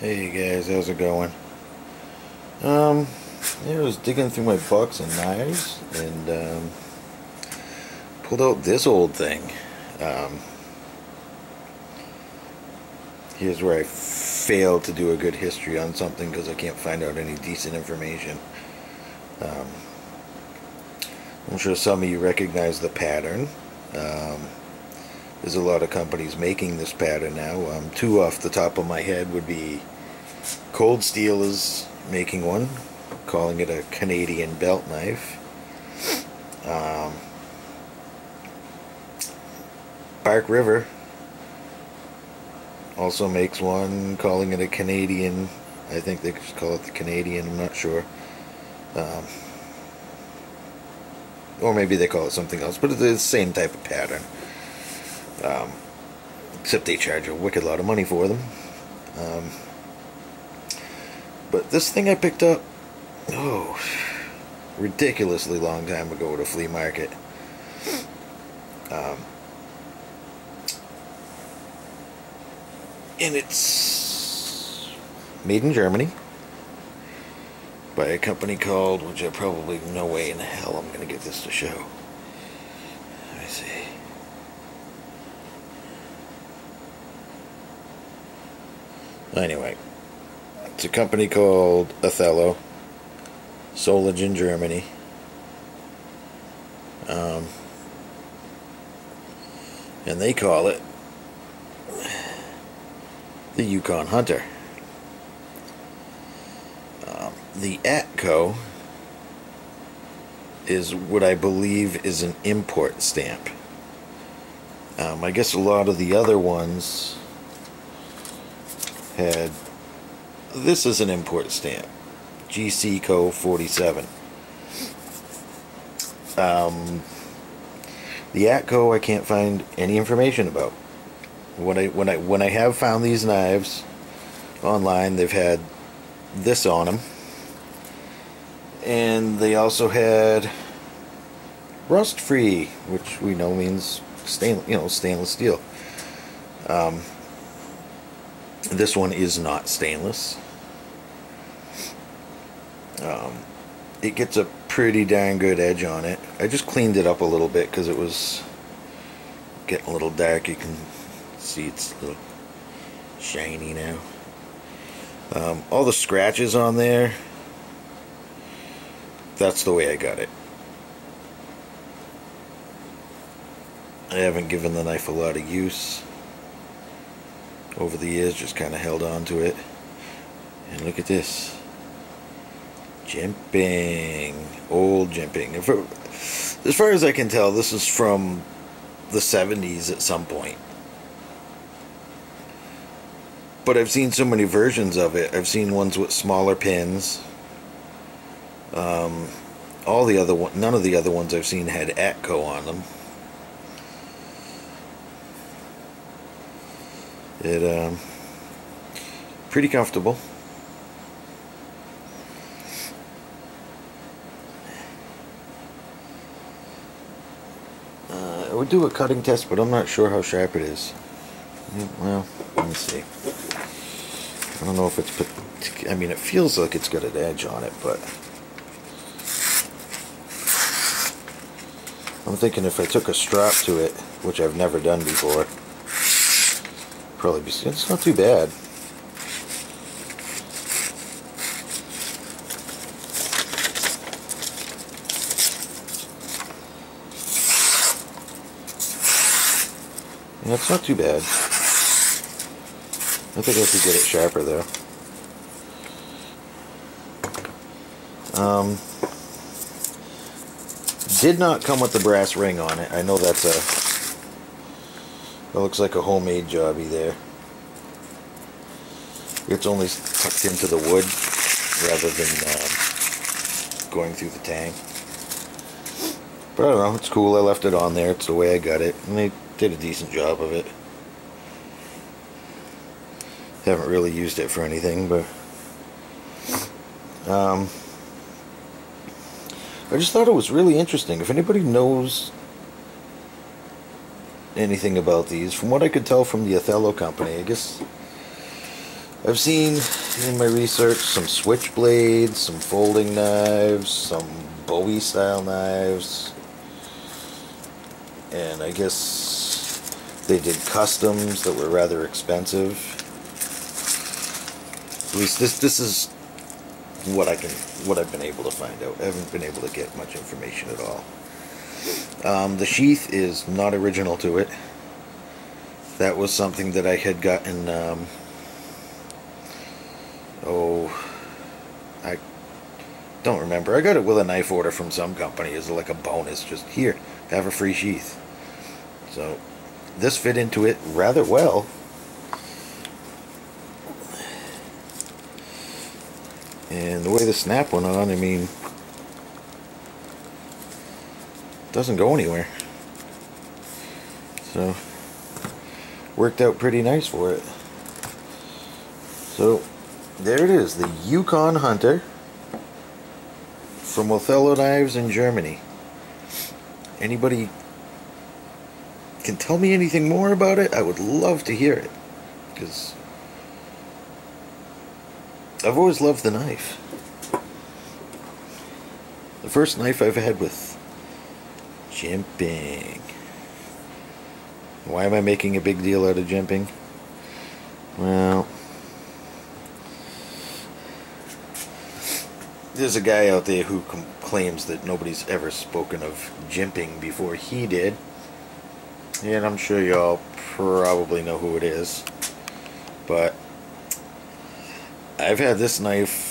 Hey guys, how's it going? Yeah, I was digging through my box of knives and pulled out this old thing. Um, Here's where I failed to do a good history on something because I can't find out any decent information. Um, I'm sure some of you recognize the pattern. There's a lot of companies making this pattern now. Two off the top of my head would be Cold Steel is making one, calling it a Canadian belt knife. Bark River also makes one, calling it a Canadian. I think they just call it the Canadian, I'm not sure. Or maybe they call it something else, but it's the same type of pattern. Except they charge a wicked lot of money for them. But this thing I picked up, ridiculously long time ago at a flea market. And it's made in Germany by a company called, which I probably, no way in hell I'm going to get this to show. Let me see. Anyway, it's a company called Othello, Solingen, Germany. And they call it the Yukon Hunter. The ATCO is what I believe is an import stamp. I guess a lot of the other ones had, this is an import stamp, GC Co 47. The ATCO I can't find any information about. When I have found these knives online, they've had this on them, and they also had rust free, which we know means stainless steel. This one is not stainless. It gets a pretty darn good edge on it. I just cleaned it up a little bit because it was getting a little dark. You can see it's a little shiny now. All the scratches on there, that's the way I got it. I haven't given the knife a lot of use over the years, just kind of held on to it. And look at this. Jimping. Old jimping. As far as I can tell, this is from the 70s at some point. But I've seen so many versions of it. I've seen ones with smaller pins. None of the other ones I've seen had ATCO on them. It pretty comfortable. I would do a cutting test, but I'm not sure how sharp it is. Well, let me see. I don't know if it's, I mean, it feels like it's got an edge on it, but I'm thinking if I took a strap to it, which I've never done before, probably be, it's not too bad. Yeah, it's not too bad. I think I could get it sharper though. Did not come with the brass ring on it. I know that's that looks like a homemade jobby there. It's only tucked into the wood rather than going through the tang. But I don't know, it's cool. I left it on there. It's the way I got it, and they did a decent job of it. Haven't really used it for anything, but I just thought it was really interesting. If anybody knows anything about these, from what I could tell from the Othello company, I guess I've seen in my research some switchblades, some folding knives, some Bowie style knives, and I guess they did customs that were rather expensive. At least this is what I've been able to find out. I haven't been able to get much information at all. The sheath is not original to it. That was something that I had gotten, I don't remember. I got it with a knife order from some company as like a bonus. Just here, have a free sheath. So this fit into it rather well. And the way the snap went on, I mean, it doesn't go anywhere. So worked out pretty nice for it. So there it is, the Yukon Hunter from Othello Knives in Germany. Anybody can tell me anything more about it? I would love to hear it, because I've always loved the knife. The first knife I've had with jimping. Why am I making a big deal out of jimping? Well, there's a guy out there who claims that nobody's ever spoken of jimping before he did. And I'm sure y'all probably know who it is. But I've had this knife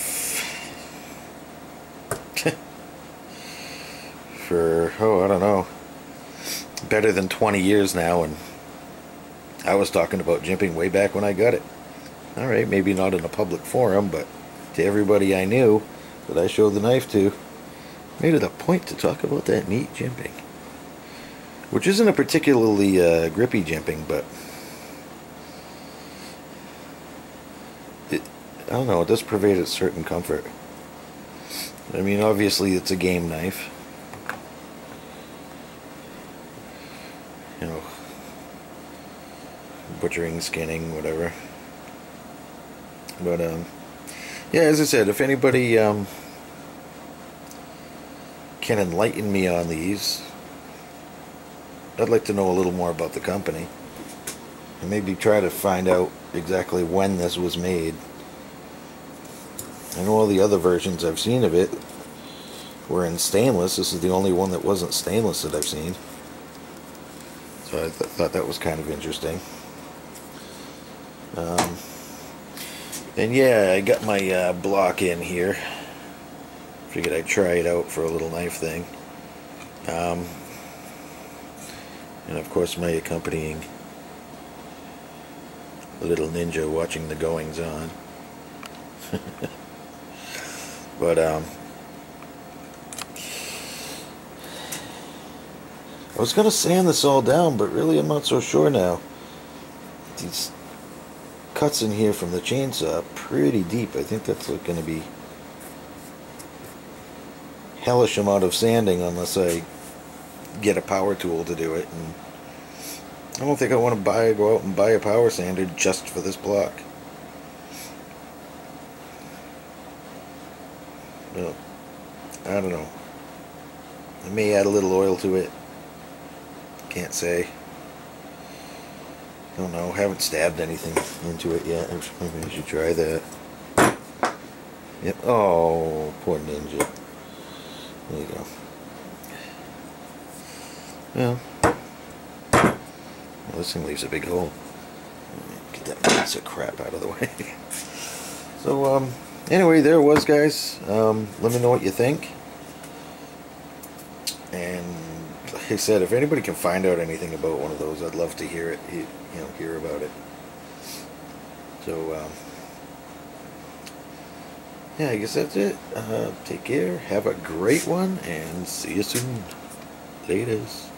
for, I don't know, better than 20 years now, and I was talking about jimping way back when I got it. Alright, maybe not in a public forum, but to everybody I knew that I showed the knife to, made it a point to talk about that neat jimping. Which isn't a particularly grippy jimping, but I don't know, it does provide a certain comfort. I mean, obviously it's a game knife. You know, butchering, skinning, whatever. But, yeah, as I said, if anybody can enlighten me on these, I'd like to know a little more about the company. And maybe try to find out exactly when this was made. I know all the other versions I've seen of it were in stainless. This is the only one that wasn't stainless that I've seen. So I thought that was kind of interesting. And yeah, I got my block in here. Figured I'd try it out for a little knife thing. And of course my accompanying little ninja watching the goings on. But I was gonna sand this all down, but really I'm not so sure now. These cuts in here from the chainsaw are pretty deep. I think that's like gonna be hellish amount of sanding unless I get a power tool to do it, and I don't think I want to go out and buy a power sander just for this block. Well, I don't know. I may add a little oil to it. Can't say. Don't know. Haven't stabbed anything into it yet. Maybe I should try that. Yep. Oh, poor ninja. There you go. Well, this thing leaves a big hole. Get that piece of crap out of the way. So, anyway, there it was, guys. Let me know what you think. And like I said, if anybody can find out anything about one of those, I'd love to hear it. Hear about it. So, yeah, I guess that's it. Take care. Have a great one, and see you soon. Laters.